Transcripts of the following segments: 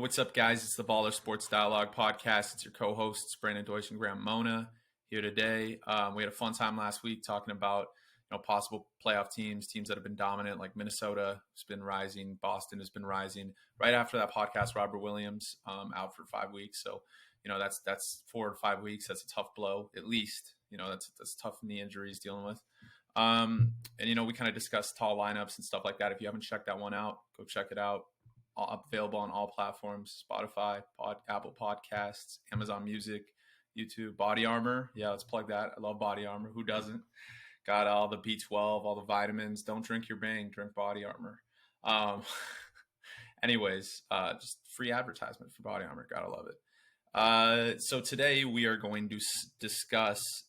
What's up, guys? It's the Baller Sports Dialogue podcast. It's your co-hosts Brandon Deutsch and Graham Mona here today. We had a fun time last week talking about possible playoff teams that have been dominant, like Minnesota has been rising, Boston has been rising. Right after that podcast, Robert Williams out for 5 weeks. So that's 4 to 5 weeks. That's a tough blow, at least. That's tough knee injuries dealing with. And we kind of discussed tall lineups and stuff like that. If you haven't checked that one out, go check it out. Available on all platforms: Spotify, Apple Podcasts, Amazon Music, YouTube. Body Armor, yeah, let's plug that. I love Body Armor. Who doesn't? Got all the B12, all the vitamins. Don't drink your Bang, drink Body Armor. Um, anyways, just free advertisement for Body Armor. Gotta love it. So today we are going to discuss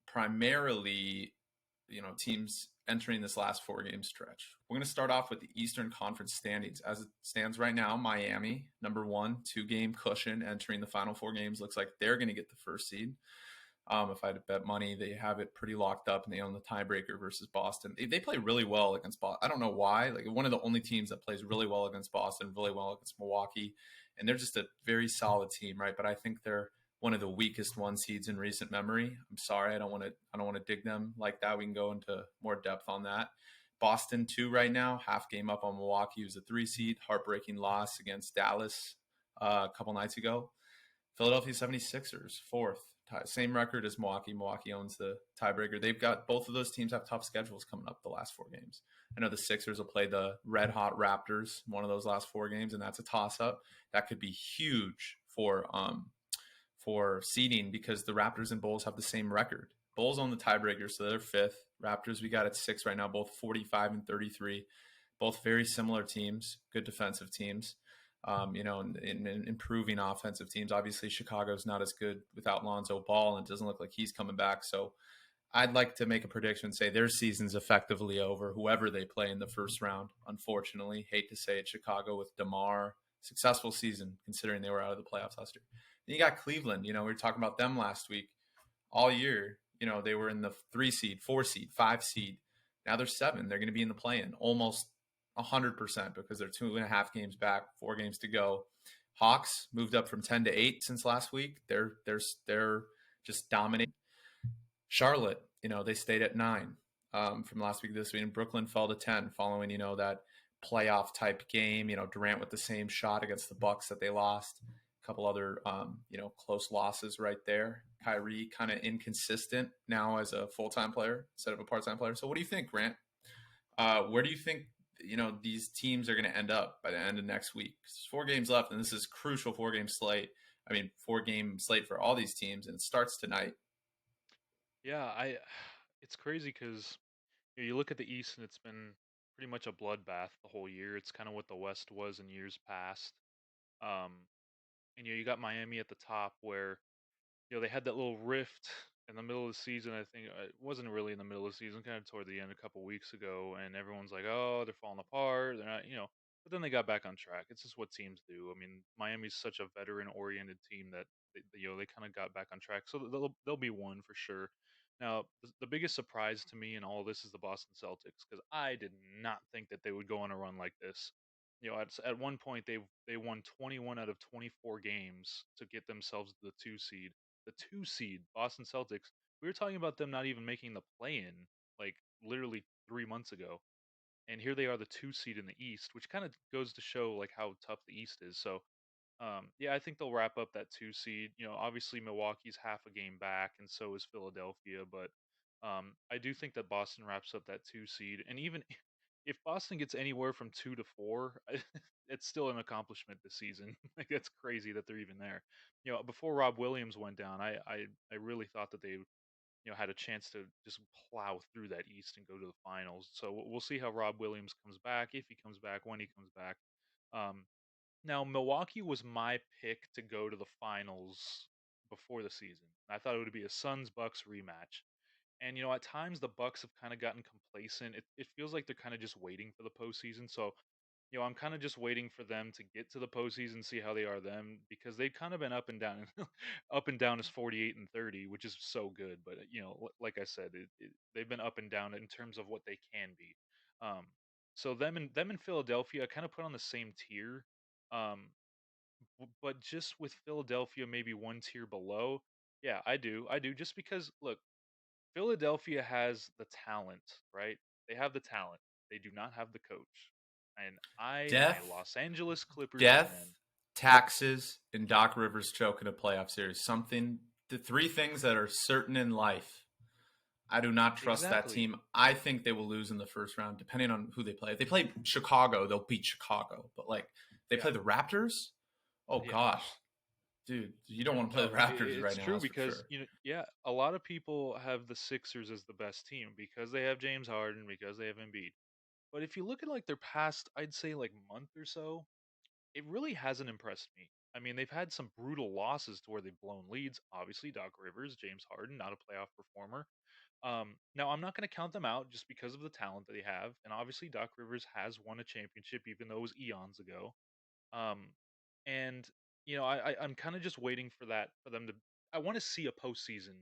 primarily, teams entering this last 4 game stretch. We're going to start off with the Eastern Conference standings. As it stands right now, Miami, number 1, 2-game cushion entering the final 4 games. Looks like they're going to get the first seed. If I had to bet money, they have it pretty locked up, and they own the tiebreaker versus Boston. They play really well against Boston. I don't know why. Like, one of the only teams that plays really well against Boston, really well against Milwaukee, and they're just a very solid team, right? But I think they're one of the weakest 1 seeds in recent memory. I'm sorry, I don't want to dig them like that. We can go into more depth on that. Boston 2 right now, half game up on Milwaukee, who's a 3 seed. Heartbreaking loss against Dallas a couple nights ago. Philadelphia 76ers 4th. Same record as Milwaukee. Milwaukee owns the tiebreaker. They've got both of those teams have tough schedules coming up the last 4 games. I know the Sixers will play the red hot Raptors one of those last 4 games, and that's a toss up. That could be huge for seeding because the Raptors and Bulls have the same record. Bulls own the tiebreaker, so they're 5th. Raptors we got at 6 right now, both 45 and 33. Both very similar teams, good defensive teams. In improving offensive teams. Obviously, Chicago's not as good without Lonzo Ball, and it doesn't look like he's coming back. So I'd like to make a prediction, say their season's effectively over, whoever they play in the first round. Unfortunately, hate to say it, Chicago with DeMar, successful season considering they were out of the playoffs last year. Then you got Cleveland. We were talking about them last week. All year, they were in the 3 seed, 4 seed, 5 seed. Now they're 7. They're going to be in the play-in almost 100% because they're 2.5 games back, 4 games to go. Hawks moved up from 10 to 8 since last week. They're just dominating. Charlotte, they stayed at 9 from last week to this week, and Brooklyn fell to 10 following that playoff type game. Durant with the same shot against the Bucks that they lost. A couple other close losses right there. Kyrie kind of inconsistent now as a full-time player instead of a part-time player. So what do you think, Grant? Where do you think these teams are going to end up by the end of next week? There's 4 games left, and this is crucial 4-game slate. 4-game slate for all these teams, and it starts tonight. Yeah, it's crazy because you look at the East and it's been pretty much a bloodbath the whole year. It's kind of what the West was in years past. Um, and you got Miami at the top where they had that little rift in the middle of the season. I think it wasn't really in the middle of the season, kind of toward the end a couple weeks ago, and everyone's like, "Oh, they're falling apart. They're not." But then they got back on track. It's just what teams do. I mean, Miami's such a veteran-oriented team that they kind of got back on track. So they'll be one for sure. Now, the biggest surprise to me in all this is the Boston Celtics because I did not think that they would go on a run like this. At one point they won 21 out of 24 games to get themselves the 2 seed. The 2 seed Boston Celtics. We were talking about them not even making the play-in like literally 3 months ago. And here they are, the 2 seed in the East, which kind of goes to show like how tough the East is. So yeah, I think they'll wrap up that 2 seed. Obviously Milwaukee's half a game back, and so is Philadelphia. But I do think that Boston wraps up that 2 seed, and even if Boston gets anywhere from 2 to 4, it's still an accomplishment this season. Like that's crazy that they're even there. Before Rob Williams went down, I really thought that they had a chance to just plow through that East and go to the finals. So we'll see how Rob Williams comes back, if he comes back, when he comes back. Um, Now, Milwaukee was my pick to go to the finals before the season. I thought it would be a Suns Bucks rematch. And at times the Bucks have kind of gotten complacent. It feels like they're kind of just waiting for the postseason. So, I'm kind of just waiting for them to get to the postseason, see how they are then, because they've kind of been up and down, up and down as 48 and 30, which is so good. But like I said, they've been up and down in terms of what they can be. So them in Philadelphia, I kind of put on the same tier. Um, But just with Philadelphia maybe one tier below, yeah, I do. Just because, look, Philadelphia has the talent, right? They have the talent. They do not have the coach. And I am a Death, Los Angeles Clippers death, fan. taxes, and Doc Rivers choking a playoff series. The three things that are certain in life. I do not trust that Exactly. team. I think they will lose in the first round, depending on who they play. If they play Chicago, they'll beat Chicago. But like, they Yeah. play the Raptors. Oh Yeah. Oh, gosh, dude, you don't yeah. want to play No, the Raptors right it's now. true That's for because, sure. yeah, a lot of people have the Sixers as the best team because they have James Harden, because they have Embiid. But if you look at like their past, I'd say like month or so, it really hasn't impressed me. I mean, they've had some brutal losses to where they've blown leads. Obviously, Doc Rivers, James Harden, not a playoff performer. Now, I'm not going to count them out just because of the talent that they have. And obviously, Doc Rivers has won a championship, even though it was eons ago. Um, and I'm kind of just waiting for that for them to. I want to see a postseason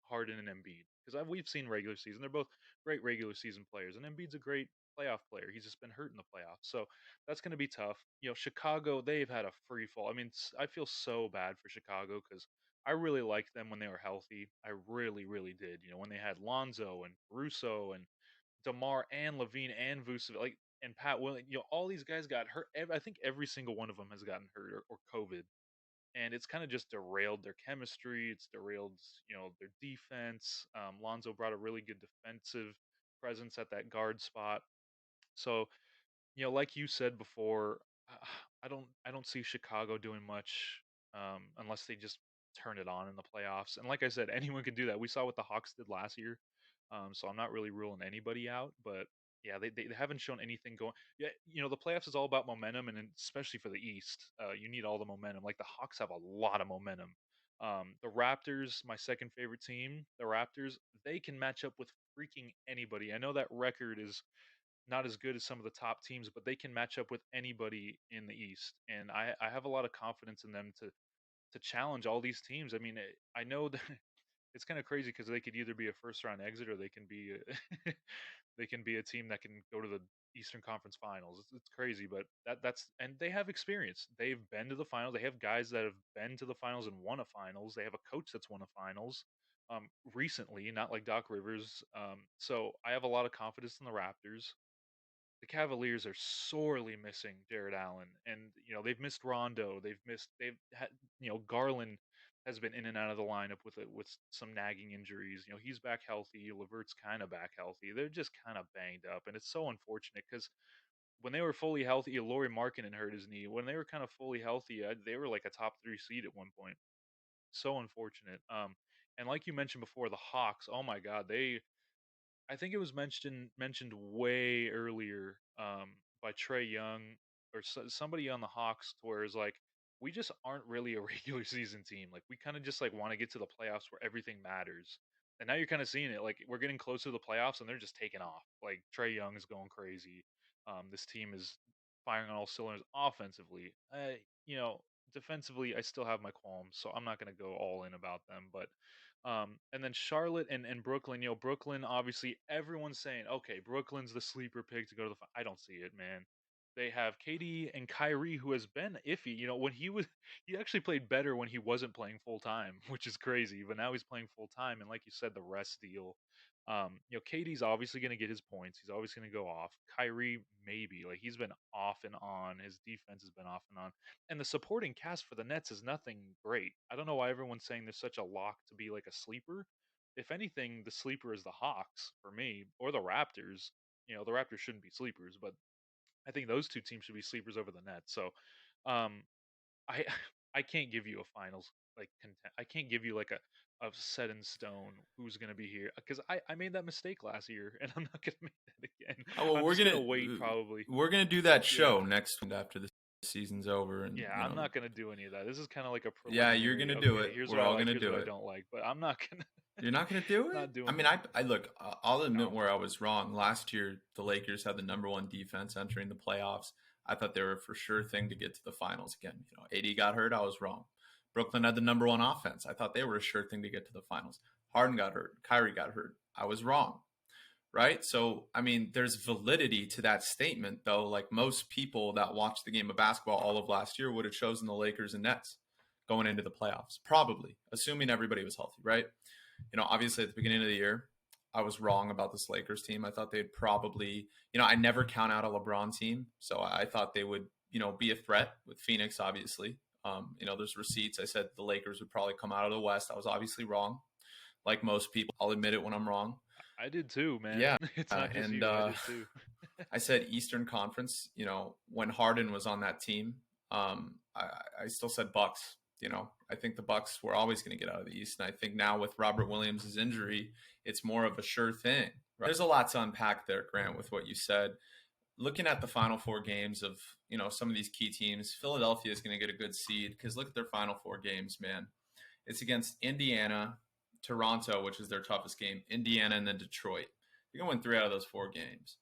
Harden and Embiid because we've seen regular season. They're both great regular season players, and Embiid's a great playoff player. He's just been hurt in the playoffs, so that's going to be tough. Chicago, they've had a free fall. I mean, I feel so bad for Chicago because I really liked them when they were healthy. I really, really did. When they had Lonzo and Russo and DeMar and Levine and Vucevic, like, and Pat Williams, all these guys got hurt. I think every single one of them has gotten hurt or COVID, and it's kind of just derailed their chemistry. It's derailed, their defense. Lonzo brought a really good defensive presence at that guard spot. So, like you said before, I don't see Chicago doing much unless they just turn it on in the playoffs. And like I said, anyone can do that. We saw what the Hawks did last year, so I'm not really ruling anybody out. But yeah, they haven't shown anything going. Yeah, the playoffs is all about momentum, and especially for the East, you need all the momentum. Like the Hawks have a lot of momentum. The Raptors, my second favorite team, the Raptors, they can match up with freaking anybody. I know that record is not as good as some of the top teams, but they can match up with anybody in the East, and I have a lot of confidence in them to challenge all these teams. I mean, I know that it's kind of crazy because they could either be a first round exit or they can be they can be a team that can go to the Eastern Conference Finals. It's crazy, but that's and they have experience. They've been to the finals. They have guys that have been to the finals and won a finals. They have a coach that's won a finals recently, not like Doc Rivers. So I have a lot of confidence in the Raptors. The Cavaliers are sorely missing Jared Allen, and they've missed Rondo. They've had Garland has been in and out of the lineup with some nagging injuries. He's back healthy. Levert's kind of back healthy. They're just kind of banged up, and it's so unfortunate because when they were fully healthy, Lauri Markkanen hurt his knee. When they were kind of fully healthy, they were like a top three seed at one point. So unfortunate. And like you mentioned before, the Hawks. Oh my God, I think it was mentioned way earlier by Trey Young or somebody on the Hawks, to where it's like we just aren't really a regular season team. Like we kind of just like want to get to the playoffs where everything matters. And now you're kind of seeing it. Like we're getting closer to the playoffs, and they're just taking off. Like Trey Young is going crazy. This team is firing on all cylinders offensively. Defensively, I still have my qualms, so I'm not going to go all in about them. But and then Charlotte and Brooklyn. Brooklyn, obviously, everyone's saying, okay, Brooklyn's the sleeper pick to go to the. I don't see it, man. They have KD and Kyrie, who has been iffy. When he actually played better when he wasn't playing full time, which is crazy. But now he's playing full time, and like you said, the rest deal. KD's obviously going to get his points. He's always going to go off. Kyrie, maybe. Like he's been off and on. His defense has been off and on. And the supporting cast for the Nets is nothing great. I don't know why everyone's saying there's such a lock to be like a sleeper. If anything, the sleeper is the Hawks for me, or the Raptors. The Raptors shouldn't be sleepers, but I think those two teams should be sleepers over the Nets. So, um, I I can't give you a finals like content. I can't give you like a set in stone who's going to be here because I made that mistake last year and I'm not going to make that again. Oh well, I'm just going to wait probably. we're gonna do that Yeah. show next week after the season's over, and Yeah, I'm not going to do any of that. This is kind of like a yeah, you're preliminary. gonna do Okay, it. here's We're what I all like, gonna here's what do I it. don't like, but I'm not going You're to not going to do it? not I doing mean, that. I look, I'll admit No. where I was wrong. Last year, the Lakers had the number one defense entering the playoffs. I thought they were for sure thing to get to the finals again. AD got hurt. I was wrong. Brooklyn had the number one offense. I thought they were a sure thing to get to the finals. Harden got hurt. Kyrie got hurt. I was wrong. right? So, I mean, there's validity to that statement, though. Like most people that watched the game of basketball all of last year would have chosen the Lakers and Nets going into the playoffs, probably, assuming everybody was healthy, right? Obviously at the beginning of the year, I was wrong about this Lakers team. I thought they'd probably, I never count out a LeBron team. So I thought they would, be a threat with Phoenix, obviously. There's receipts. I said the Lakers would probably come out of the West. I was obviously wrong. Like most people, I'll admit it when I'm wrong. I did too, man. Yeah. It's not just And you. I did too. I said Eastern Conference, when Harden was on that team, I still said Bucks. I think the Bucks were always going to get out of the East, and I think now with Robert Williams' injury, it's more of a sure thing. Right? There's a lot to unpack there, Grant, with what you said. Looking at the final four games of some of these key teams, Philadelphia is going to get a good seed because look at their final four games, man. It's against Indiana, Toronto, which is their toughest game, Indiana, and then Detroit. You're going to win 3 out of those 4 games.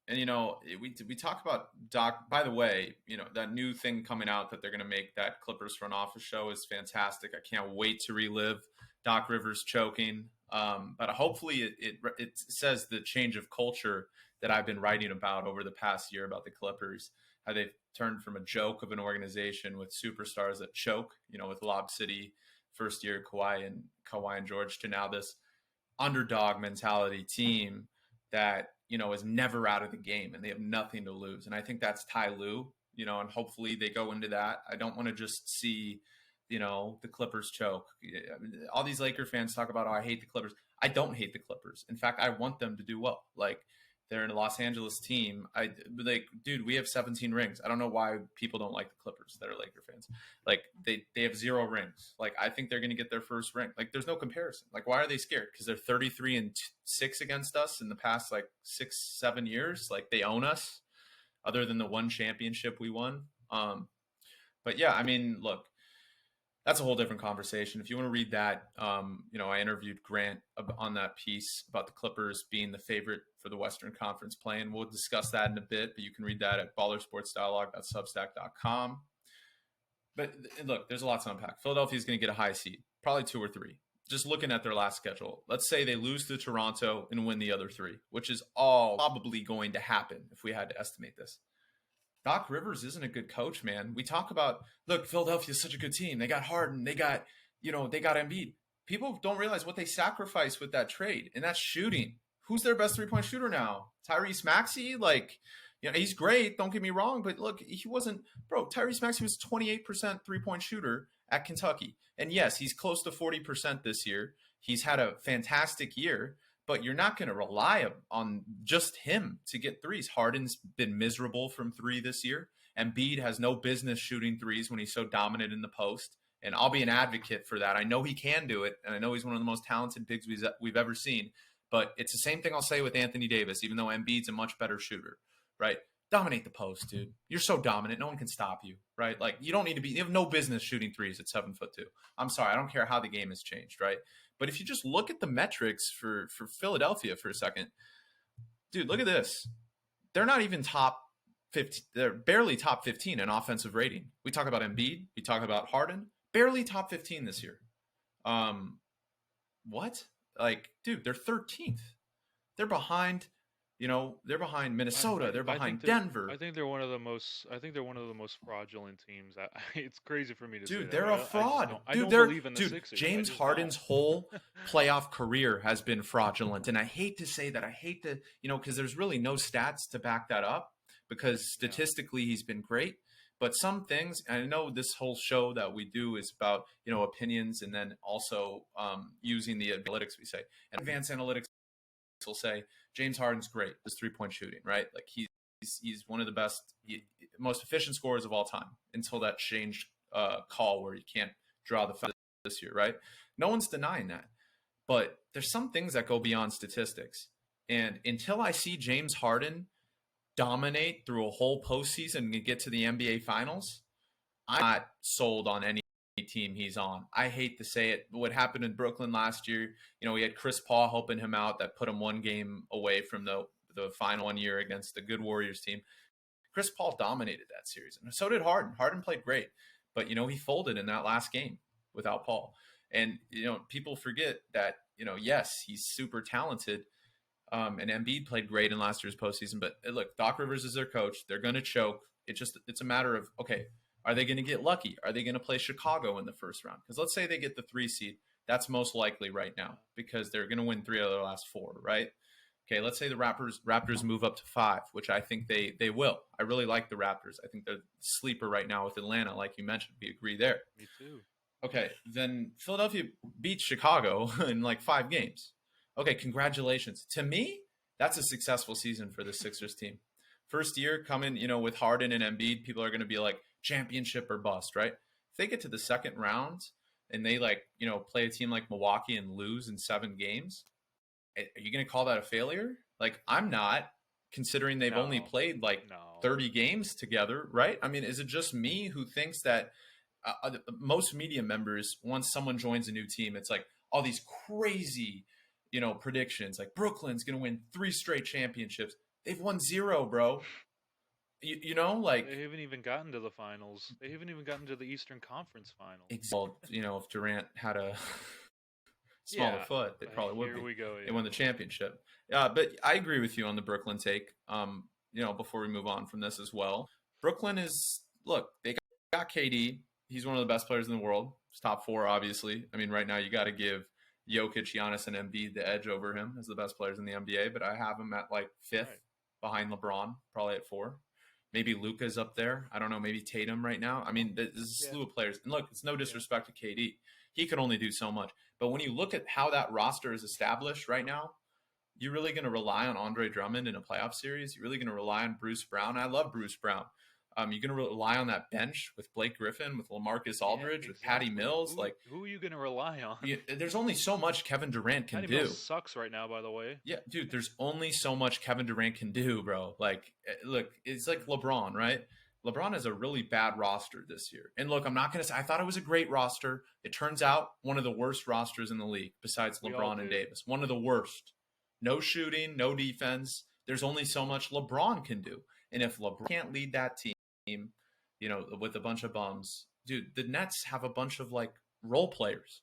We talk about Doc. By the way, that new thing coming out that they're going to make that Clippers front office show is fantastic. I can't wait to relive Doc Rivers choking. But hopefully it says the change of culture that I've been writing about over the past year about the Clippers, how they've turned from a joke of an organization with superstars that choke, with Lob City first year Kawhi and George, to now this underdog mentality team that is never out of the game and they have nothing to lose. And I think that's Ty Lue, and hopefully they go into that. I don't want to just see the Clippers choke. All these Laker fans talk about, oh, I hate the Clippers. I don't hate the Clippers. In fact, I want them to do well. Like, they're a Los Angeles team. Dude, we have 17 rings. I don't know why people don't like the Clippers that are Laker fans. Like, they have 0 rings. Like, I think they're going to get their first ring. Like, there's no comparison. Like, why are they scared? Because they're 33-6 against us in the past, 6-7 years. Like, they own us, other than the one championship we won. But yeah, I mean, look, that's a whole different conversation. If you want to read that, I interviewed Grant on that piece about the Clippers being the favorite for the Western Conference play, and we'll discuss that in a bit, but you can read that at ballersportsdialogue.substack.com. But look, there's a lot to unpack. Philadelphia is going to get a high seed, probably 2 or 3. Just looking at their last schedule, let's say they lose to Toronto and win the other 3, which is all probably going to happen if we had to estimate this. Doc Rivers isn't a good coach, man. We talk about, look, Philadelphia is such a good team. They got Harden. They got Embiid. People don't realize what they sacrificed with that trade, and that's shooting. Who's their best 3-point shooter now? Tyrese Maxey? He's great. Don't get me wrong, but look, he wasn't, bro. Tyrese Maxey was 28% 3-point shooter at Kentucky, and yes, he's close to 40% this year. He's had a fantastic year. But you're not going to rely on just him to get threes. Harden's been miserable from 3 this year. Embiid has no business shooting threes when he's so dominant in the post. And I'll be an advocate for that. I know he can do it, and I know he's one of the most talented bigs we've ever seen. But it's the same thing I'll say with Anthony Davis, even though Embiid's a much better shooter, right? Dominate the post, dude. You're so dominant. No one can stop you, right? Like, you have no business shooting threes at 7'2". I'm sorry. I don't care how the game has changed, right? But if you just look at the metrics for Philadelphia for a second, dude, look at this. They're not even top 15. They're barely top 15 in offensive rating. We talk about Embiid. We talk about Harden. Barely top 15 this year. What? Dude, they're 13th. They're behind. They're behind Minnesota. They're behind Denver. I think they're one of the most fraudulent teams. It's crazy for me to say Dude, that. They're a fraud. I don't believe in the Sixers. James Harden's whole playoff career has been fraudulent, and I hate to say that. I hate to, because there's really no stats to back that up. Because statistically, he's been great. But some things, and I know this whole show that we do is about opinions, and then also using the analytics we say, and advanced analytics will say James Harden's great. His 3-point shooting, right? Like he's one of the best, most efficient scorers of all time until that changed call where you can't draw the foul this year, right? No one's denying that. But there's some things that go beyond statistics. And until I see James Harden dominate through a whole postseason and get to the NBA Finals, I'm not sold on any team he's on. I hate to say it. What happened in Brooklyn last year, we had Chris Paul helping him out. That put him 1 game away from the final 1 year against the good Warriors team. Chris Paul dominated that series, and so did Harden. Harden played great, but he folded in that last game without Paul. And people forget that yes, he's super talented, And Embiid played great in last year's postseason. But look, Doc Rivers is their coach. They're going to choke. It's a matter of, okay, are they going to get lucky? Are they going to play Chicago in the first round? Because let's say they get the 3 seed. That's most likely right now because they're going to win 3 out of their last 4, right? Okay, let's say the Raptors move up to 5, which I think they will. I really like the Raptors. I think they're the sleeper right now with Atlanta, like you mentioned. We agree there. Me too. Okay, then Philadelphia beats Chicago in like 5 games. Okay, congratulations. To me, that's a successful season for the Sixers team. First year coming, with Harden and Embiid, people are going to be like championship or bust, right? If they get to the second round and they play a team like Milwaukee and lose in 7 games, are you going to call that a failure? Like, I'm not, considering they've only played like 30 games together, right? I mean, is it just me who thinks that most media members, once someone joins a new team, it's like all these crazy, predictions. Like Brooklyn's going to win 3 straight championships. They've won 0, bro. Like they haven't even gotten to the finals. They haven't even gotten to the Eastern Conference finals. Well, if Durant had a smaller foot, they probably would be. Here we go. They won the championship. But I agree with you on the Brooklyn take. Before we move on from this as well, Brooklyn they got KD. He's one of the best players in the world. He's top 4, obviously. I mean, right now you got to give Jokic, Giannis, and Embiid the edge over him as the best players in the NBA. But I have him at like 5th behind LeBron, probably at 4. Maybe Luka's up there. I don't know. Maybe Tatum right now. I mean, there's a slew of players. And look, it's no disrespect to KD. He can only do so much. But when you look at how that roster is established right now, you're really going to rely on Andre Drummond in a playoff series. You're really going to rely on Bruce Brown. I love Bruce Brown. You're going to rely on that bench with Blake Griffin, with LaMarcus Aldridge, with Patty Mills. Who are you going to rely on? There's only so much Kevin Durant can do. Patty Mills sucks right now, by the way. Yeah, dude, there's only so much Kevin Durant can do, bro. Like, look, it's like LeBron, right? LeBron has a really bad roster this year. And look, I'm not going to say, I thought it was a great roster. It turns out one of the worst rosters in the league besides LeBron and Davis. One of the worst. No shooting, no defense. There's only so much LeBron can do. And if LeBron can't lead that team, with a bunch of bums, dude, the Nets have a bunch of like role players,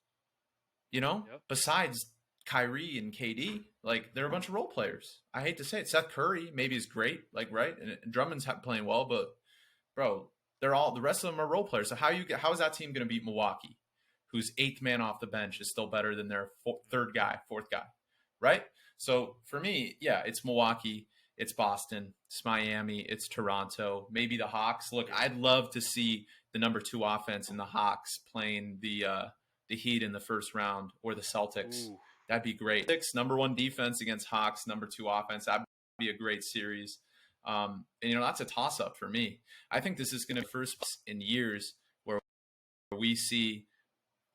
besides Kyrie and KD, like they're a bunch of role players. I hate to say it. Seth Curry maybe is great, like, right? And Drummond's playing well, but bro, the rest of them are role players. So how is that team going to beat Milwaukee, whose 8th man off the bench is still better than their 4th guy, right? So for me, yeah, it's Milwaukee. It's Boston, it's Miami, it's Toronto, maybe the Hawks. Look, I'd love to see the number 2 offense in the Hawks playing the Heat in the first round, or the Celtics. Ooh. That'd be great. Number 1 defense against Hawks, number 2 offense. That'd be a great series. And that's a toss-up for me. I think this is going to be the first in years where we see,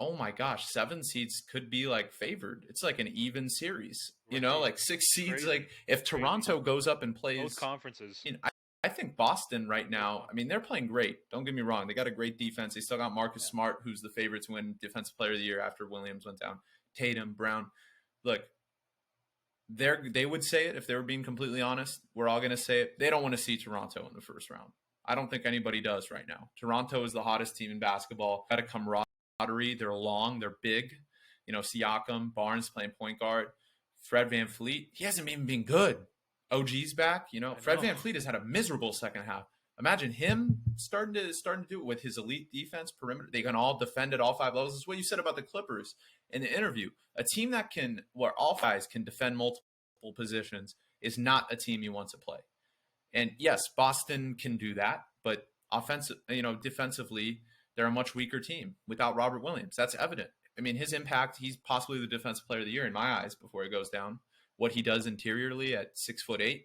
oh my gosh, 7 seeds could be like favored. It's like an even series, like 6 seeds. Crazy. Like if Toronto goes up and plays both conferences, I think Boston right now, I mean, they're playing great. Don't get me wrong. They got a great defense. They still got Marcus Smart, who's the favorite to win Defensive Player of the Year after Williams went down. Tatum, Brown. Look, they would say it if they were being completely honest. We're all going to say it. They don't want to see Toronto in the first round. I don't think anybody does right now. Toronto is the hottest team in basketball. Got a camaraderie. They're long. They're big. Siakam, Barnes playing point guard. Fred VanVleet, he hasn't even been good. OG's back. Fred VanVleet has had a miserable second half. Imagine him starting to do it with his elite defense perimeter. They can all defend at all 5 levels. That's what you said about the Clippers in the interview. A team where all guys can defend multiple positions is not a team you want to play. And yes, Boston can do that, but defensively, they're a much weaker team without Robert Williams. That's evident. I mean, his impact, he's possibly the Defensive Player of the Year in my eyes before he goes down. What he does interiorly at 6'8".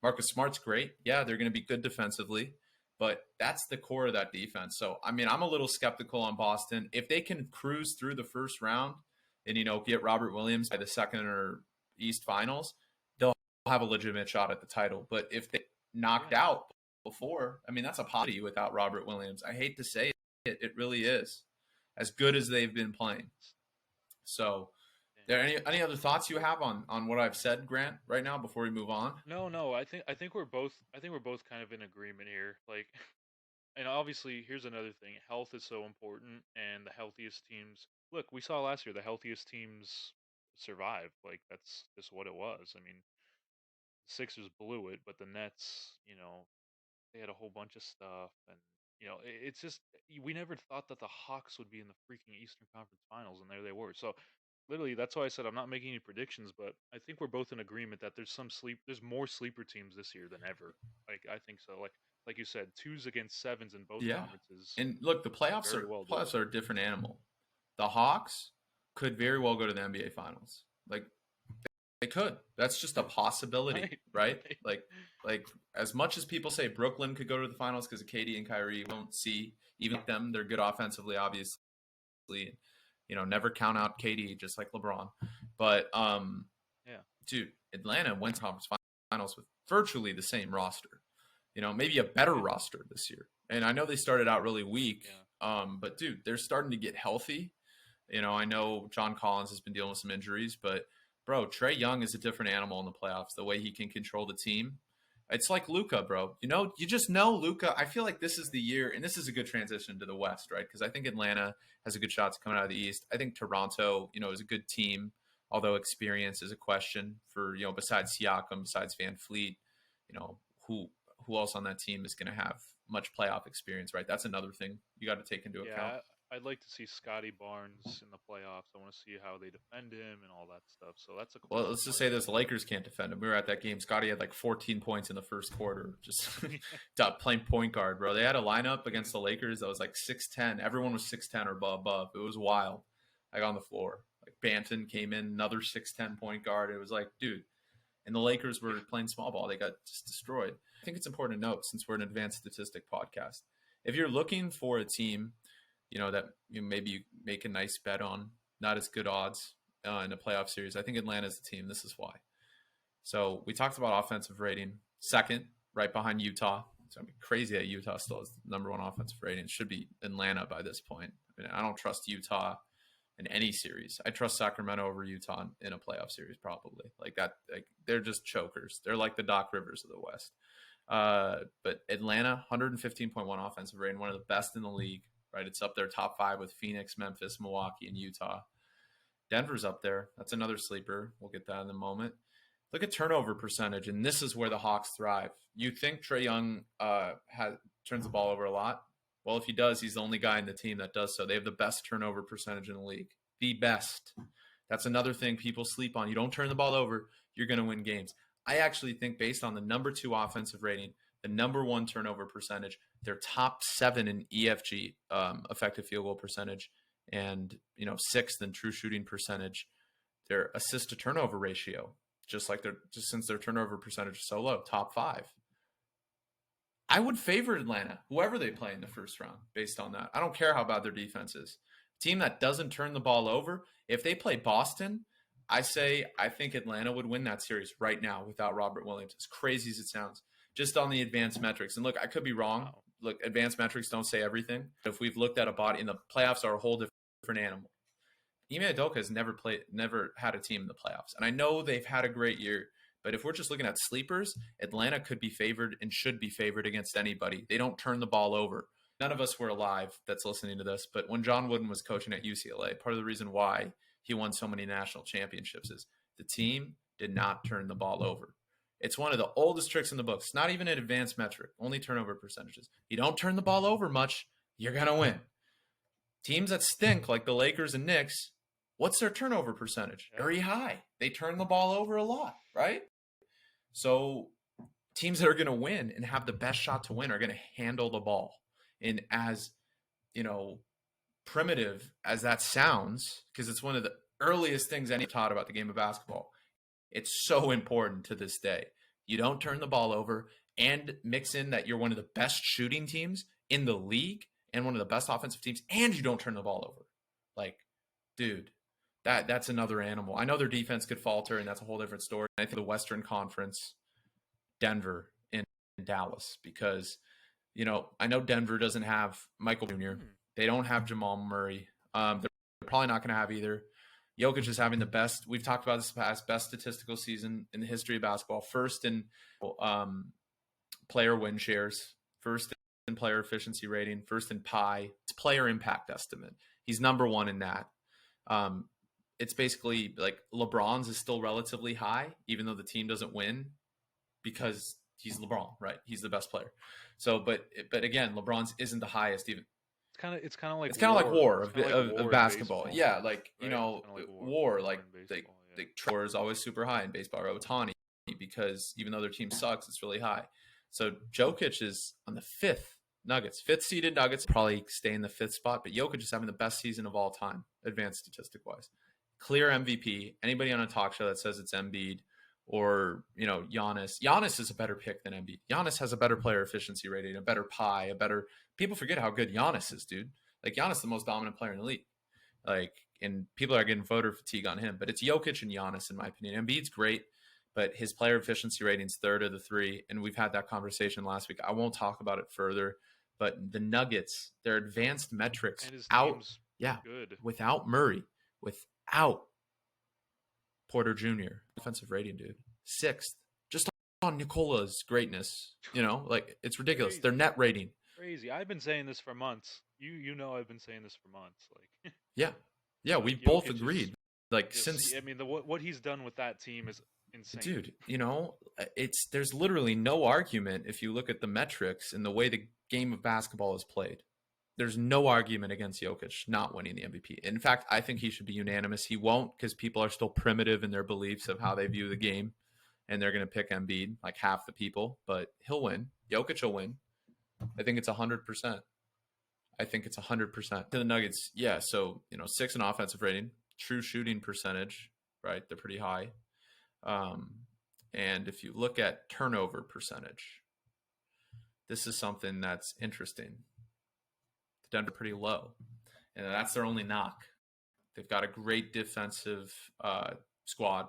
Marcus Smart's great. Yeah, they're going to be good defensively, but that's the core of that defense. So, I mean, I'm a little skeptical on Boston. If they can cruise through the first round and, get Robert Williams by the second or East Finals, they'll have a legitimate shot at the title. But if they knocked out before, I mean, that's a potty without Robert Williams. I hate to say it. It really is. As good as they've been playing. So, there any other thoughts you have on what I've said, Grant, right now before we move on? No. I think we're both kind of in agreement here. Like, and obviously, here's another thing: health is so important, and the healthiest teams. Look, we saw last year the healthiest teams survive. Like, that's just what it was. I mean, Sixers blew it, but the Nets, they had a whole bunch of stuff, and it's just we never thought that the Hawks would be in the freaking Eastern Conference Finals, and there they were. So literally, that's why I said I'm not making any predictions, but I think we're both in agreement that there's more sleeper teams this year than ever. Like I think so. Like you said, twos against sevens in both Yeah. conferences And look, the is playoffs very are well playoffs doable. are a different animal. The Hawks could very well go to the NBA Finals. Like they could. That's just a possibility, Right, right? right. Like as much as people say Brooklyn could go to the finals because of KD and Kyrie, won't see even them. They're good offensively, obviously. Never count out KD, just like LeBron. But Yeah, dude, Atlanta went to conference finals with virtually the same roster. Maybe a better yeah, roster this year. And I know they started out really weak, yeah, but dude, they're starting to get healthy. I know John Collins has been dealing with some injuries, but bro, Trae Young is a different animal in the playoffs. The way he can control the team, it's like Luka, bro. You just know Luka. I feel like this is yeah, the year, and this is a good transition to the West, right? Because I think Atlanta has a good shot to coming out of the East. I think Toronto, is a good team, although experience is a question for besides Siakam, besides Van Fleet, you know who who else on that team is going to have much playoff experience, right? That's another thing you got to take into account. yeah. I'd like to see Scotty Barnes in the playoffs. I want to see how they defend him and all that stuff. So that's a Well, question let's just mark. say this: the Lakers can't defend him. We were at that game. Scotty had like 14 points in the first quarter, just playing point guard, bro. They had a lineup against the Lakers that was like 6'10". Everyone was 6'10" or above. It was wild, like on the floor. Like Banton came in, another 6'10" point guard. It was like, dude. And the Lakers were playing small ball. They got just destroyed. I think it's important to note, since we're an advanced statistic podcast, if you're looking for a team, that maybe you make a nice bet on, not as good odds in a playoff series, I think Atlanta's the team. This is why. So we talked about offensive rating. Second, right behind Utah. It's going to be crazy that Utah still has the number one offensive rating. It should be Atlanta by this point. I don't trust Utah in any series. I trust Sacramento over Utah in a playoff series, probably. Like that, like they're just chokers. They're like the Doc Rivers of the West. But Atlanta, 115.1 offensive rating, one of the best in the league, right? It's up there top 5 with Phoenix, Memphis, Milwaukee, and Utah. Denver's up there. That's another sleeper. We'll get that in a moment. Look at turnover percentage, and this is where the Hawks thrive. You think Trae Young turns the ball over a lot? Well, if he does, he's the only guy in the team that does so. They have the best turnover percentage in the league. The best. That's another thing people sleep on. You don't turn the ball over, you're going to win games. I actually think, based on the number 2 offensive rating, the number 1 turnover percentage, they're top 7 in EFG, effective field goal percentage, and 6th in true shooting percentage. Their assist to turnover ratio, just since their turnover percentage is so low, top 5. I would favor Atlanta, whoever they play in the first round, based on that. I don't care how bad their defense is. Team that doesn't turn the ball over, if they play Boston, I think Atlanta would win that series right now without Robert Williams. As crazy as it sounds, just on the advanced metrics. And look, I could be wrong. Wow. Look, advanced metrics don't say everything. If we've looked at a body in the playoffs, are a whole different animal. Ime Udoka has never had a team in the playoffs, and I know they've had a great year. But if we're just looking at sleepers, Atlanta could be favored and should be favored against anybody. They don't turn the ball over. None of us were alive that's listening to this, but when John Wooden was coaching at UCLA, part of the reason why he won so many national championships is the team did not turn the ball over. It's one of the oldest tricks in the books. It's not even an advanced metric, only turnover percentages. You don't turn the ball over much, you're going to win. Teams that stink, like the Lakers and Knicks, what's their turnover percentage? Yeah. Very high. They turn the ball over a lot, right? So teams that are going to win and have the best shot to win are going to handle the ball. And as, primitive as that sounds, because it's one of the earliest things any taught about the game of basketball, it's so important to this day. You don't turn the ball over, and mix in that you're one of the best shooting teams in the league and one of the best offensive teams, and you don't turn the ball over. Like, dude, that's another animal. I know their defense could falter, and that's a whole different story. I think the Western Conference, Denver and Dallas, because I know Denver doesn't have Michael Jr. They don't have Jamal Murray. They're probably not going to have either. Jokic is having the best. We've talked about this past best statistical season in the history of basketball. First in player win shares. First in player efficiency rating. First in PI. It's player impact estimate. He's number 1 in that. It's basically like LeBron's is still relatively high, even though the team doesn't win. because he's LeBron, right? He's the best player. So, but again, LeBron's isn't the highest even. It's kind of like It's kind of like war. war It's kind of like of war in basketball. baseball, Yeah, like right? It's kind of like war. war Like in like baseball. Yeah. like Trevor is always super high in baseball. Or Otani, because even though their team sucks, it's really high. So Jokic is on the fifth seeded Nuggets, probably stay in the fifth spot. But Jokic is having the best season of all time, advanced statistic wise. Clear MVP. Anybody on a talk show that says it's Embiid or Giannis is a better pick than Embiid. Giannis has a better player efficiency rating, a better pie, a better. People forget how good Giannis is, dude. Like Giannis, the most dominant player in the league. Like, and people are getting voter fatigue on him, but it's Jokic and Giannis in my opinion. Embiid's great, but his player efficiency rating's third of the three, and we've had that conversation last week. I won't talk about it further, but the Nuggets, their advanced metrics And his out, team's yeah, good. without Murray, without Porter Jr. Offensive rating, dude, sixth, just on Nicola's greatness. Like it's ridiculous. Their Crazy. net rating, Crazy. I've been saying this for months. You know I've been saying this for months. Like yeah, yeah, we like both Jokic is agreed. Like just since I mean the what he's done with that team is insane. dude, there's literally no argument if you look at the metrics and the way the game of basketball is played. There's no argument against Jokic not winning the MVP. In fact, I think he should be unanimous. He won't because people are still primitive in their beliefs of how they view the game, and they're going to pick Embiid, like half the people. But he'll win. Jokic will win. I think it's 100%. I think it's 100%. To the Nuggets, yeah. So six in offensive rating, true shooting percentage, right? They're pretty high. Um, and if you look at turnover percentage, this is something that's interesting. The Denver pretty low, and that's their only knock. They've got a great defensive squad.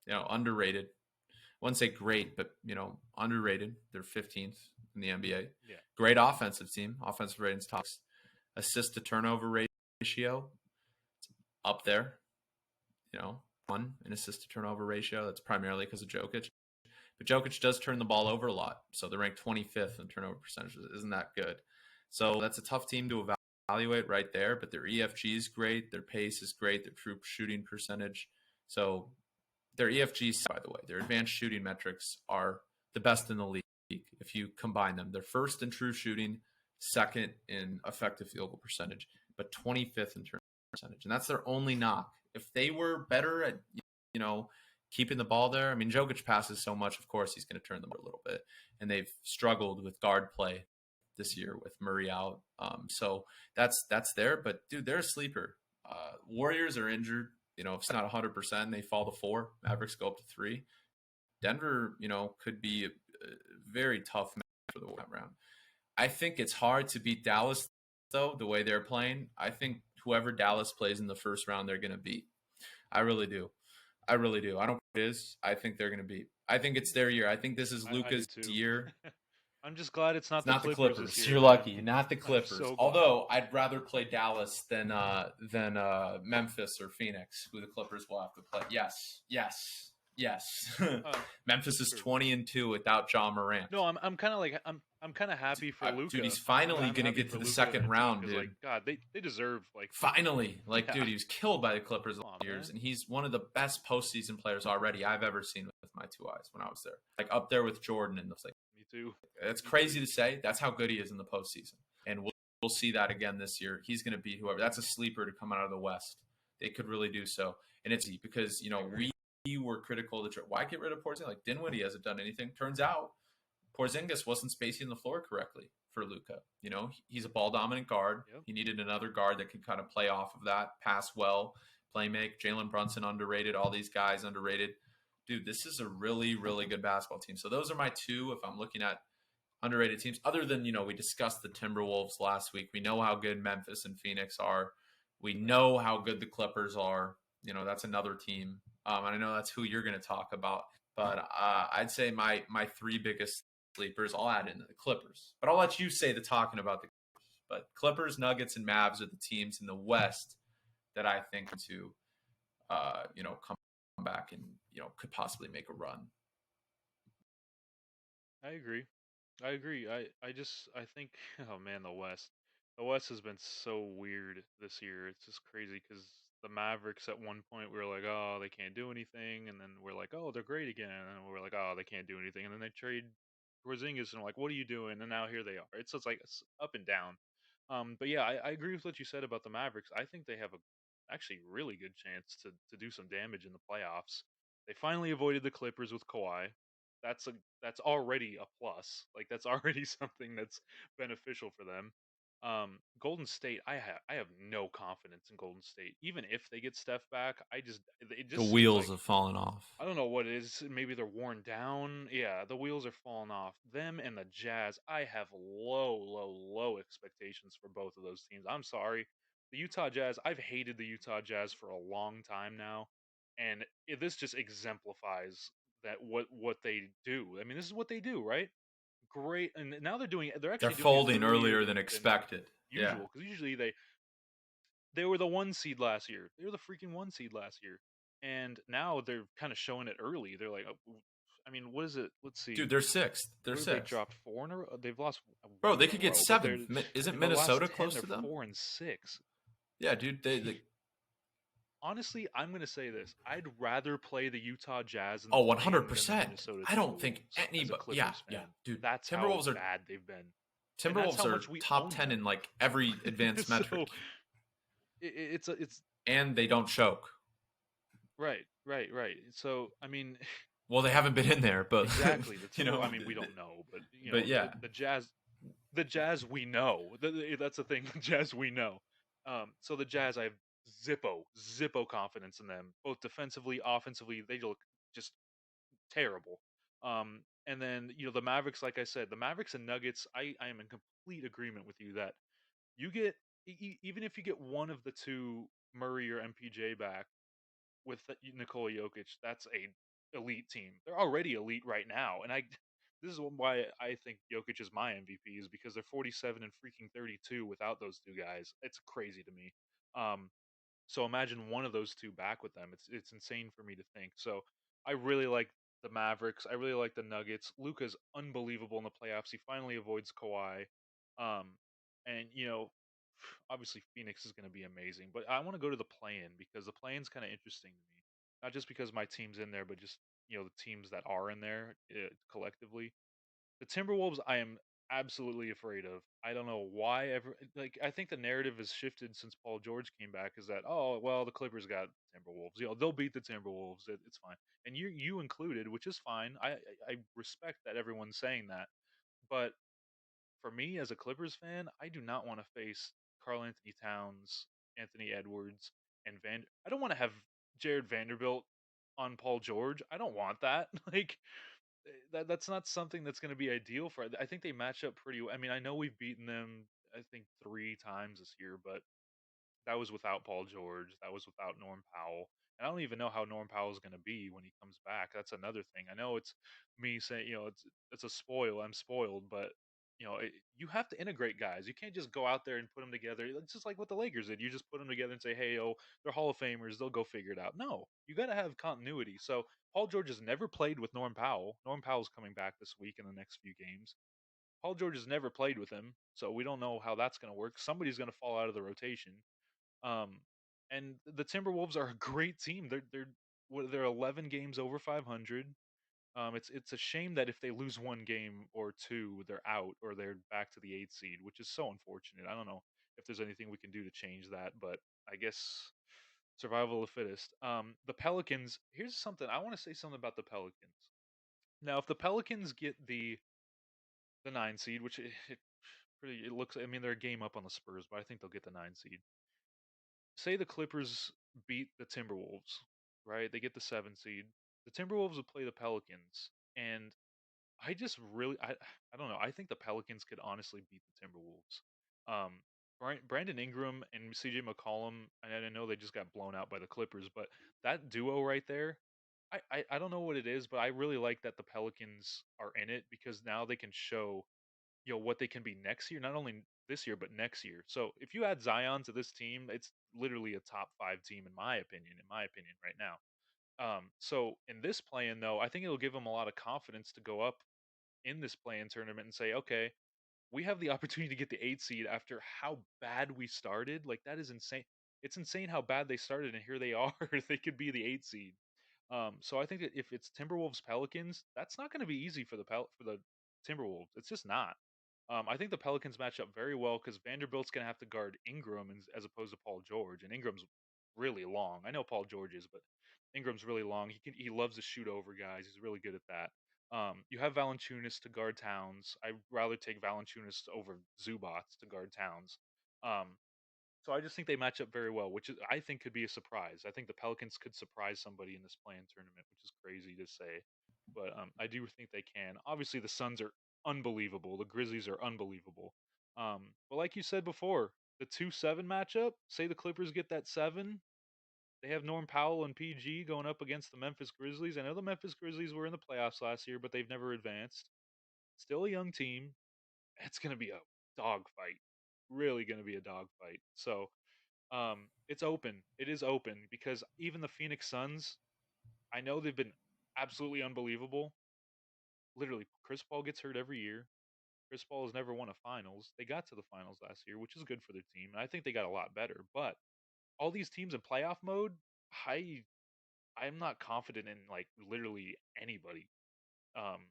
Underrated. I wouldn't say great, but underrated. They're 15th in the NBA. Yeah. Great offensive team. Offensive ratings tops. Assist to turnover ratio, it's up there. One an assist to turnover ratio. That's primarily because of Jokic. But Jokic does turn the ball over a lot. So they're ranked 25th in turnover percentages. Isn't that good? So that's a tough team to evaluate right there. But their EFG is great. Their pace is great. Their true shooting percentage. So their EFGs, by the way, their advanced shooting metrics are the best in the league if you combine them. They're first in true shooting, second in effective field goal percentage, but 25th in turnover percentage. And that's their only knock. If they were better at, keeping the ball there, I mean, Jokic passes so much, of course, he's going to turn the ball a little bit. And they've struggled with guard play this year with Murray out. So that's there. But, dude, they're a sleeper. Warriors are injured. If it's not 100%, they fall to 4. Mavericks go up to 3. Denver, could be a very tough match for the round. I think it's hard to beat Dallas, though, the way they're playing. I think whoever Dallas plays in the first round, they're going to beat. I really do. I don't know what it is. I think they're going to beat. I think it's their year. I think this is Luka's year. I'm just glad it's not It's the not the Clippers Clippers. this year. You're Man. lucky. Not the I'm Clippers. so glad. Although I'd rather play Dallas than Memphis or Phoenix, who the Clippers will have to play. Yes. Memphis is True. 20-2 without Ja Morant. No, I'm kind of like I'm kind of happy for Luka. Dude, he's finally I'm going to happy get to for the Luka second and round, team, dude. Like, God, they deserve Finally, yeah. dude, he was killed by the Clippers Come on, last years, man. and he's one of the best postseason players already I've ever seen with my 2 eyes when I was there. Like up there with Jordan, and it's like Me too. it's crazy to say. That's how good he is in the postseason, and we'll see that again this year. He's going to beat whoever. That's a sleeper to come out of the West. They could really do so, and it's because we were critical of the why get rid of Porzingis? Like Dinwiddie hasn't done anything. Turns out Porzingis wasn't spacing the floor correctly for Luka. He's a ball dominant guard. Yep. He needed another guard that could kind of play off of that, pass well, play make. Jalen Brunson underrated. All these guys underrated. Dude, this is a really, really good basketball team. So those are my 2 if I'm looking at underrated teams. Other than, we discussed the Timberwolves last week. We know how good Memphis and Phoenix are. We know how good the Clippers are. That's another team. And I know that's who you're going to talk about. But I'd say my 3 biggest sleepers, I'll add in the Clippers. But I'll let you say the talking about the Clippers. But Clippers, Nuggets, and Mavs are the teams in the West that I think to, come back and, could possibly make a run. I agree. I think oh man, the West has been so weird this year. It's just crazy because the Mavericks at one point we were like, oh, they can't do anything, and then we're like, oh, they're great again, and we're like, oh, they can't do anything, and then they trade Porzingis, and we're like, what are you doing? And now here they are. It's like it's up and down. But yeah, I agree with what you said about the Mavericks. I think they have a actually really good chance to do some damage in the playoffs. They finally avoided the Clippers with Kawhi. That's a that's already a plus. Like that's already something that's beneficial for them. Golden State, I have no confidence in Golden State. Even if they get Steph back, it The just seems wheels like have fallen off. I don't know what it is. Maybe they're worn down. Yeah, the wheels are falling off. Them and the Jazz, I have low expectations for both of those teams. I'm sorry. The Utah Jazz, I've hated the Utah Jazz for a long time now, and this just exemplifies that what they do. I mean, this is what they do, right? Great, and now they're They're actually doing it folding earlier earlier than than expected. Yeah. usual because usually they were the one seed last year. They were the freaking one seed last year. And now they're kind of showing it early. They're like, I mean, what is it? Let's Dude, see. they're sixth. They're What have they sixth. dropped? Four in a row? They've lost Bro, one they in a could get row, but seventh. Isn't in the last Minnesota 10, close they're to them? 4-6. Yeah, dude. Honestly, I'm going to say this. I'd rather play the Utah Jazz in the Oh, play-in than the 100%. Minnesota I don't think Timberwolves as a anybody. Yeah, Clippers yeah, fan. dude. That's how Timberwolves are bad they've been. And that's Timberwolves how are much we top own 10 them. in like every advanced So metric, it's and they don't choke. right. So I mean, Well, they haven't been in there, but exactly the you Timber. know, I mean, we don't know, but but yeah, the Jazz we know. That's the thing. The Jazz we know. So the Jazz, I have Zippo confidence in them, both defensively, offensively. They look just terrible. And then the Mavericks, like I said, the Mavericks and Nuggets. I am in complete agreement with you that you get even if you get one of the two Murray or MPJ back with Nikola Jokic, that's a elite team. They're already elite right now, and I this is why I think Jokic is my MVP is because they're 47 and freaking 32 without those two guys. It's crazy to me. Um, so imagine one of those two back with them. It's insane for me to think. So I really like the Mavericks. I really like the Nuggets. Luka's unbelievable in the playoffs. He finally avoids Kawhi. Um, and obviously Phoenix is going to be amazing. But I want to go to the play-in because the play-in's kind of interesting to me. Not just because my team's in there, but just the teams that are in there collectively. The Timberwolves, I am absolutely afraid of. I don't know why ever like I think the narrative has shifted since Paul George came back is that oh well the Clippers got Timberwolves. They'll beat the Timberwolves. It's fine. And you included, which is fine. I respect that everyone's saying that. But for me as a Clippers fan, I do not want to face Karl Anthony Towns, Anthony Edwards, and I don't want to have Jared Vanderbilt on Paul George. I don't want that. Like that's not something that's going to be ideal for. I think they match up pretty well. I mean, I know we've beaten them I think 3 times this year, but that was without Paul George. That was without Norm Powell. And I don't even know how Norm Powell is going to be when he comes back. That's another thing. I know it's me saying, it's a spoil. I'm spoiled, but you have to integrate guys. You can't just go out there and put them together. It's just like what the Lakers did. You just put them together and say, "Hey, they're Hall of Famers. They'll go figure it out." No, you got to have continuity. So Paul George has never played with Norm Powell. Norm Powell's coming back this week in the next few games. Paul George has never played with him, so we don't know how that's going to work. Somebody's going to fall out of the rotation. Um, and the Timberwolves are a great team. They're 11 games over 500. It's a shame that if they lose one game or two, they're out or they're back to the 8th seed, which is so unfortunate. I don't know if there's anything we can do to change that, but I guess survival of the fittest. The Pelicans. Here's something I want to say something about the Pelicans. Now, if the Pelicans get the 9 seed, which it looks, I mean, they're a game up on the Spurs, but I think they'll get the 9 seed. Say the Clippers beat the Timberwolves, right? They get the 7 seed. The Timberwolves would play the Pelicans, and I just really I don't know. I think the Pelicans could honestly beat the Timberwolves. Um, Brandon Ingram and CJ McCollum, and I know they just got blown out by the Clippers, but that duo right there, I don't know what it is, but I really like that the Pelicans are in it because now they can show what they can be next year, not only this year but next year. So if you add Zion to this team, it's literally a top 5 team in my opinion. In my opinion, right now. So in this play-in though, I think it'll give them a lot of confidence to go up in this play-in tournament and say, okay, we have the opportunity to get the 8 seed after how bad we started. Like that is insane. It's insane how bad they started, and here they are. They could be the 8 seed. So I think that if it's Timberwolves Pelicans, that's not going to be easy for the Timberwolves. It's just not. I think the Pelicans match up very well because Vanderbilt's going to have to guard Ingram as opposed to Paul George, and Ingram's really long. I know Paul George is, but Ingram's really long. He loves to shoot over guys. He's really good at that. You have Valanciunas to guard Towns. I'd rather take Valanciunas over Zubac to guard Towns. Um, so I just think they match up very well, which I think could be a surprise. I think the Pelicans could surprise somebody in this play-in tournament, which is crazy to say, but I do think they can. Obviously, the Suns are unbelievable. The Grizzlies are unbelievable. But like you said before, the 2-7 matchup. Say the Clippers get that 7. They have Norm Powell and PG going up against the Memphis Grizzlies. I know the Memphis Grizzlies were in the playoffs last year, but they've never advanced. Still a young team. It's going to be a dogfight. Really going to be a dogfight. So it's open. It is open because even the Phoenix Suns, I know they've been absolutely unbelievable. Literally, Chris Paul gets hurt every year. Chris Paul has never won a finals. They got to the finals last year, which is good for their team, and I think they got a lot better. But all these teams in playoff mode, I I'm not confident in like literally anybody. Um,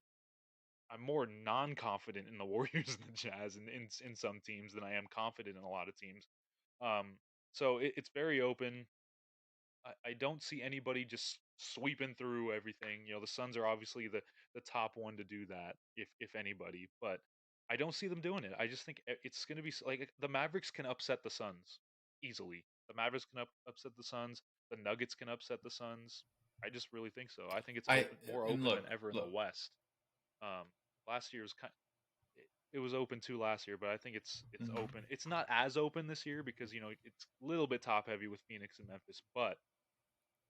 I'm more non-confident in the Warriors and the Jazz in some teams than I am confident in a lot of teams. Um, so it's very open. I don't see anybody just sweeping through everything. You know, the Suns are obviously the top one to do that, if anybody, but I don't see them doing it. I just think it's going to be like the Mavericks can upset the Suns easily. The Mavericks can upset the Suns. The Nuggets can upset the Suns. I just really think so. I think it's I open, more and open look, than ever in the look. West. Um, last year was it was open too last year, but I think it's Mhm. open. It's not as open this year because it's a little bit top heavy with Phoenix and Memphis, but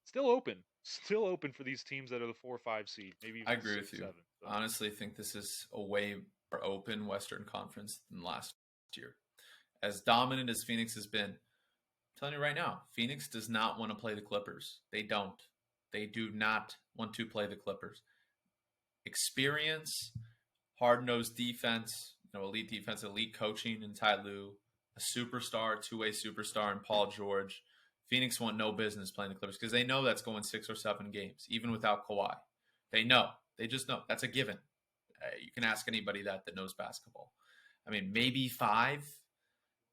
still open. Still open for these teams that are the 4 or 5 seed, maybe I even the agree with six, you. seven. So Honestly, think this is a way more open Western Conference than last year. As dominant as Phoenix has been, I'm telling you right now, Phoenix does not want to play the Clippers. They don't. They do not want to play the Clippers. Experience, hard nosed defense, elite defense, elite coaching in Ty Lue, a superstar, two-way superstar in Paul George. Phoenix want no business playing the Clippers because they know that's going 6 or 7 games, even without Kawhi. They know. They just know. That's a given. You can ask anybody that knows basketball. I mean, maybe 5,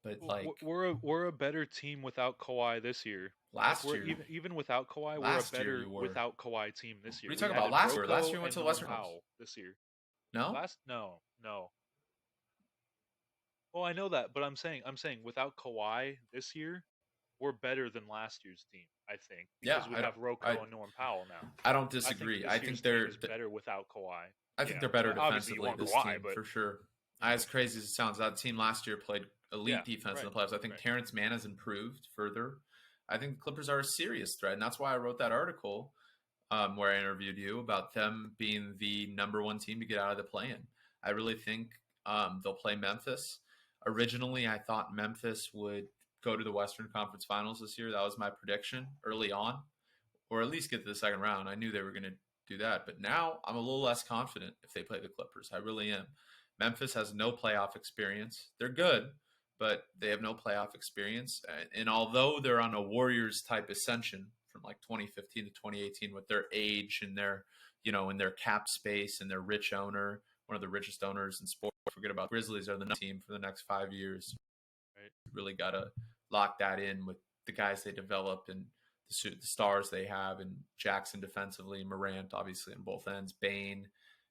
but like we're a better team without Kawhi this year. Like last we're year, even without Kawhi, we're a last year bear you were. without Kawhi team this What are year. you We talking about? added Last year, last Rocco year we went and to the Norm Western Conference. Powell this year. No, No. Oh, I know that, but I'm saying without Kawhi this year, we're better than last year's team. I think yeah, because we I don't. have Rocco and Norm Powell now. I don't I think disagree. this year's team is better without Kawhi. I think Yeah, they're better obviously you defensively. want This Kawhi, team but for sure. you know, As crazy as it sounds, that team last year played yeah, elite defense in right, the playoffs. I think right. Terrence Mann has improved further. I think the Clippers are a serious threat, and that's why I wrote that article where I interviewed you about them being the number one team to get out of the play-in. I really think they'll play Memphis. Originally, I thought Memphis would go to the Western Conference Finals this year. That was my prediction early on, or at least get to the second round. I knew they were going to do that, but now I'm a little less confident if they play the Clippers. I really am. Memphis has no playoff experience. They're good, but they have no playoff experience. And although they're on a Warriors type ascension from like 2015 to 2018 with their age and their, in their cap space and their rich owner, one of the richest owners in sports. Forget about Grizzlies are the team for the next 5 years. Right. Really got to lock that in with the guys they developed and the stars they have, and Jackson defensively, Morant obviously on both ends, Bane,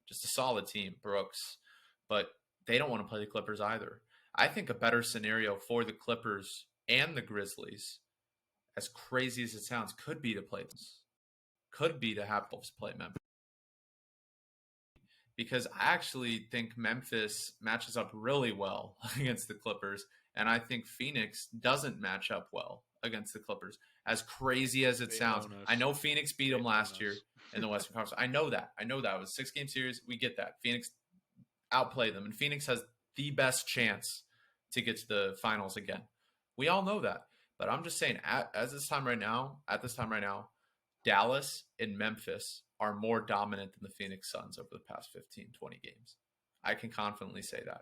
just a solid team, Brooks. But they don't want to play the Clippers either. I think a better scenario for the Clippers and the Grizzlies, as crazy as it sounds, could be to play them. Could be to have Wolves play Memphis. Because I actually think Memphis matches up really well against the Clippers, and I think Phoenix doesn't match up well against the Clippers. As crazy as it They sounds, own us. I know Phoenix beat They them own last year us. in the Western Conference. I know that. It was a 6-game series. We get that. Phoenix outplayed them, and Phoenix has the best chance to get to the finals again. We all know that. But I'm just saying, at this time right now, Dallas and Memphis are more dominant than the Phoenix Suns over the past 15, 20 games. I can confidently say that.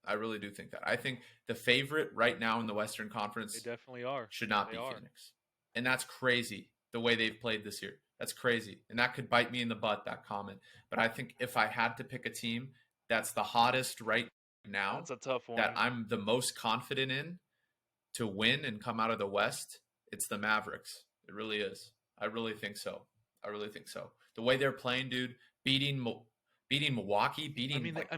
I really do think that. I think the favorite right now in the Western They Conference definitely are. should not They be are. Phoenix. And that's crazy the way they've played this year. That's crazy. And that could bite me in the butt, that comment. But I think if I had to pick a team that's the hottest right now, That's a tough that one. I'm the most confident in to win and come out of the West, it's the Mavericks. It really is. I really think so. I really think so. The way they're playing, dude, beating Milwaukee, I beating mean, like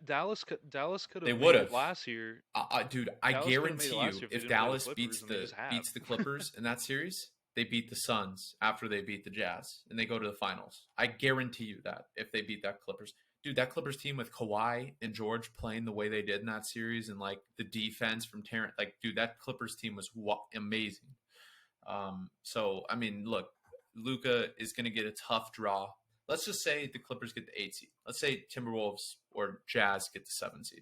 Dallas could they have would made it have. last year. Dude, I Dallas could have made it guarantee last you, year if they if didn't play the Dallas beats Clippers, and they just have. the Clippers in that series, they beat the Suns after they beat the Jazz, and they go to the finals. I guarantee you that if they beat that Clippers, dude, that Clippers team with Kawhi and George playing the way they did in that series, and like the defense from Terrence, like, dude, that Clippers team was amazing. So I mean, look, Luka is going to get a tough draw. Let's just say the Clippers get the 8 seed. Let's say Timberwolves or Jazz get the 7 seed.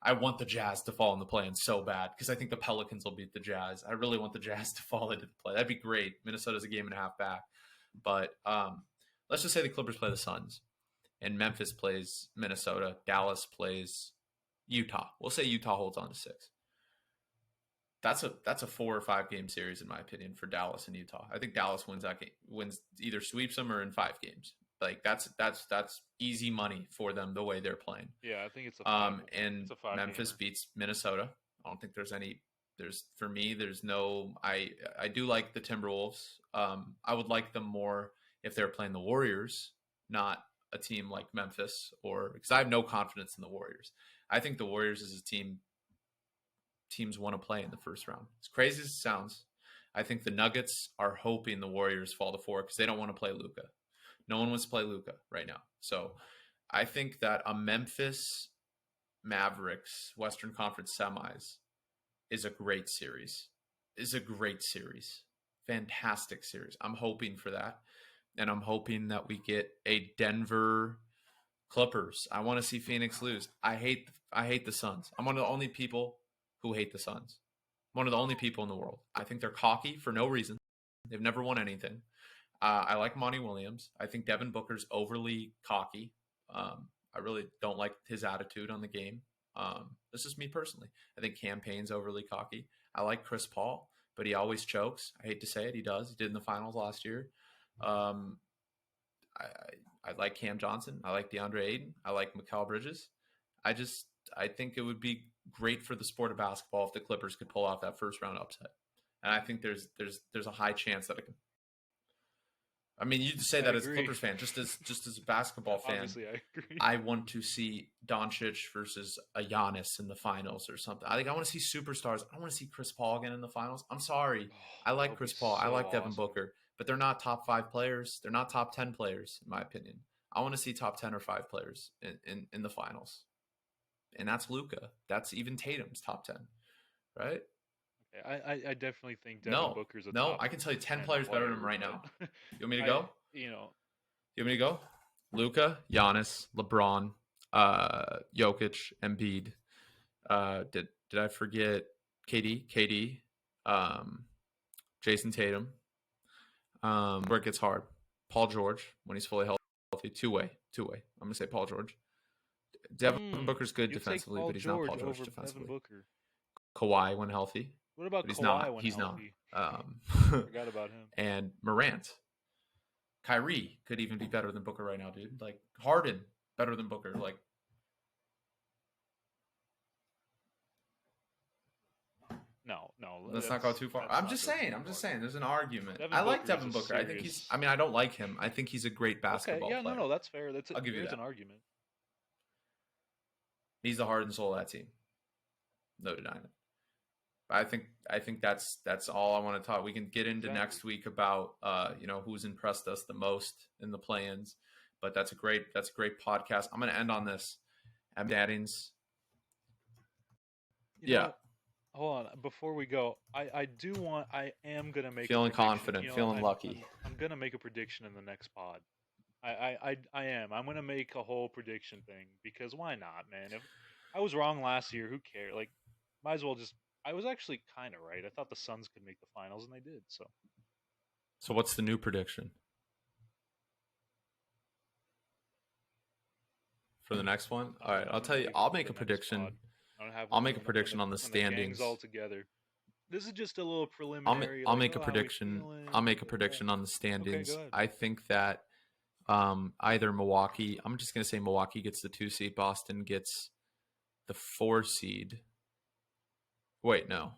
I want the Jazz to fall in the play-in so bad because I think the Pelicans will beat the Jazz. I really want the Jazz to fall into the play. That'd be great. Minnesota's a game and a half back. But let's just say the Clippers play the Suns and Memphis plays Minnesota. Dallas plays Utah. We'll say Utah holds on to 6. That's a 4 or 5 game series in my opinion for Dallas and Utah. I think Dallas wins that game, wins either sweeps them or in 5 games. Like that's easy money for them the way they're playing. Yeah, I think it's a five. And It's a five Memphis gamer. beats Minnesota. I don't think there's any. For me, there's no. I do like the Timberwolves. I would like them more if they're playing the Warriors, not a team like Memphis, or because I have no confidence in the Warriors. I think the Warriors is a team teams want to play in the first round. As crazy as it sounds, I think the Nuggets are hoping the Warriors fall to 4 because they don't want to play Luka. No one wants to play Luka right now. So I think that a Memphis Mavericks Western Conference semis is a great series. Fantastic series. I'm hoping for that. And I'm hoping that we get a Denver Clippers. I want to see Phoenix lose. I hate the Suns. I'm one of the only people who hate the Suns. I'm one of the only people in the world. I think they're cocky for no reason. They've never won anything. I like Monty Williams. I think Devin Booker's overly cocky. I really don't like his attitude on the game. This is me personally. I think Cam Payne's overly cocky. I like Chris Paul, but he always chokes. I hate to say it, he does. He did in the finals last year. I like Cam Johnson. I like DeAndre Ayton. I like Mikal Bridges. I think it would be great for the sport of basketball if the Clippers could pull off that first round upset. And I think there's a high chance that it can. I mean, you say that as a Clippers fan, just as a basketball fan. Obviously, I agree. I want to see Doncic versus a Giannis in the finals or something. I want to see superstars. I want to see Chris Paul again in the finals. I'm sorry. I That like would Chris be Paul. I so like Devin awesome. Booker, but they're not top 5 players. They're not top 10 players, in my opinion. I want to see top 10 or 5 players in the finals. And that's Luka. That's even Tatum's top 10, right? I definitely think Devin Booker's a top I can tell you 10 10 players better than him player, right now. but You want me to go? you know, You want me to go? Luka, Giannis, LeBron, Jokic, Embiid. Did I forget KD, Jason Tatum. Where it gets hard, Paul George when he's fully healthy. Two way. I'm gonna say Paul George. Devin Booker's good you take defensively, Paul but he's not George Paul George over Devin defensively. Booker. Kawhi when healthy, What about but he's Kawhi not. when He's not. healthy? Um, Forgot about him. and Morant, Kyrie could even be better than Booker right now, dude. Like Harden better than Booker. Like No, let's not go too far. I'm just saying. There's an argument. I like Devin Booker. I think he's. I mean, I don't like him. I think he's a great basketball player. player. No, that's fair. I'll give you there's that. an argument. He's the heart and soul of that team. No denying it. But I think that's all I want to talk. We can get into next week about who's impressed us the most in the play-ins. But that's a great podcast. I'm going to end on this. Daddings. Yeah. Hold on, before we go, I am gonna make feeling a prediction. confident, feeling lucky. I'm gonna make a prediction in the next pod. I am. I'm gonna make a whole prediction thing because why not, man? If I was wrong last year, who cares? Like, might as well just. I was actually kind of right. I thought the Suns could make the finals, and they did. So what's the new prediction? for the next one. All right, I'll I'm gonna tell you. save it I'll for make the a next prediction. pod. I don't have I'll one make a prediction on the when the gang's all standings. together. This is just a little I'll ma- preliminary, I'll like, make a oh, how we prediction. I'll feeling? make a Yeah. prediction on the Okay, go standings. ahead. I think that either Milwaukee. I'm just gonna say Milwaukee gets the 2 seed. Boston gets the 4 seed. Wait, no.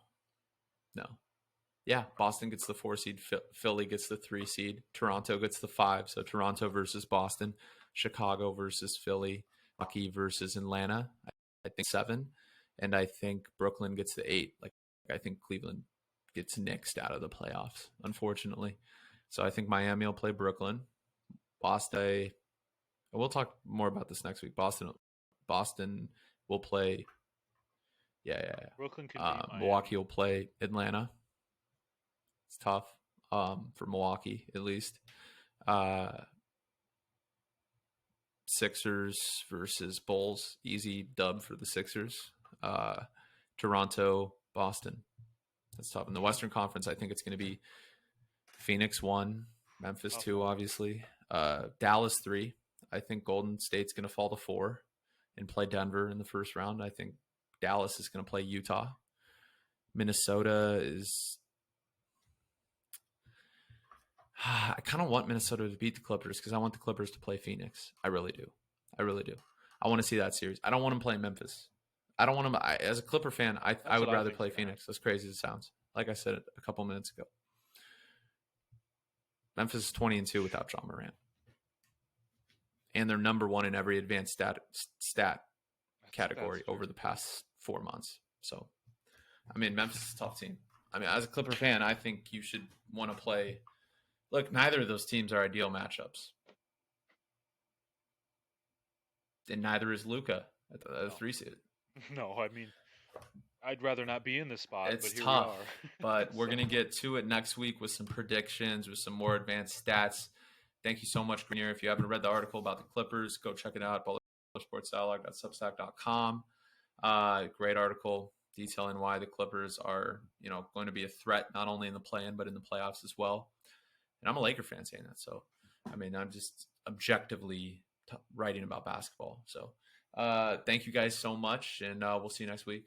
Yeah, Boston gets the 4 seed. Philly gets the 3 seed. Toronto gets the 5. So Toronto versus Boston. Chicago versus Philly. Milwaukee versus Atlanta. I think 7. And I think Brooklyn gets the 8. Like, I think Cleveland gets nixed out of the playoffs, unfortunately. So I think Miami will play Brooklyn. Boston. We'll talk more about this next week. Boston will play. Yeah. Brooklyn can beat Milwaukee Miami. will play Atlanta. It's tough for Milwaukee, at least. Sixers versus Bulls. Easy dub for the Sixers. Toronto, Boston. That's tough. In the Western Conference, I think it's going to be Phoenix 1, Memphis Tough 2, one. obviously. Dallas 3. I think Golden State's going to fall to 4 and play Denver in the first round. I think Dallas is going to play Utah. Minnesota is... I kind of want Minnesota to beat the Clippers because I want the Clippers to play Phoenix. I really do. I want to see that series. I don't want them playing Memphis. I don't want them. As a Clipper fan, I would rather play Phoenix. As crazy as it sounds. Like I said a couple minutes ago. Memphis is 20-2 without John Morant. And they're number 1 in every advanced stat category over the past 4 months. So, I mean, Memphis is a tough team. I mean, as a Clipper fan, I think you should want to play. Look, neither of those teams are ideal matchups. And neither is Luka at the 3 seed. No, I mean, I'd rather not be in this spot, It's but here tough, we are. but we're going to get to it next week with some predictions, with some more advanced stats. Thank you so much, Grenier. If you haven't read the article about the Clippers, go check it out, ballersportsdialogue.substack.com. Great article detailing why the Clippers are, going to be a threat not only in the play-in but in the playoffs as well. And I'm a Laker fan saying that, so I mean, I'm just objectively writing about basketball. So, thank you guys so much, and we'll see you next week.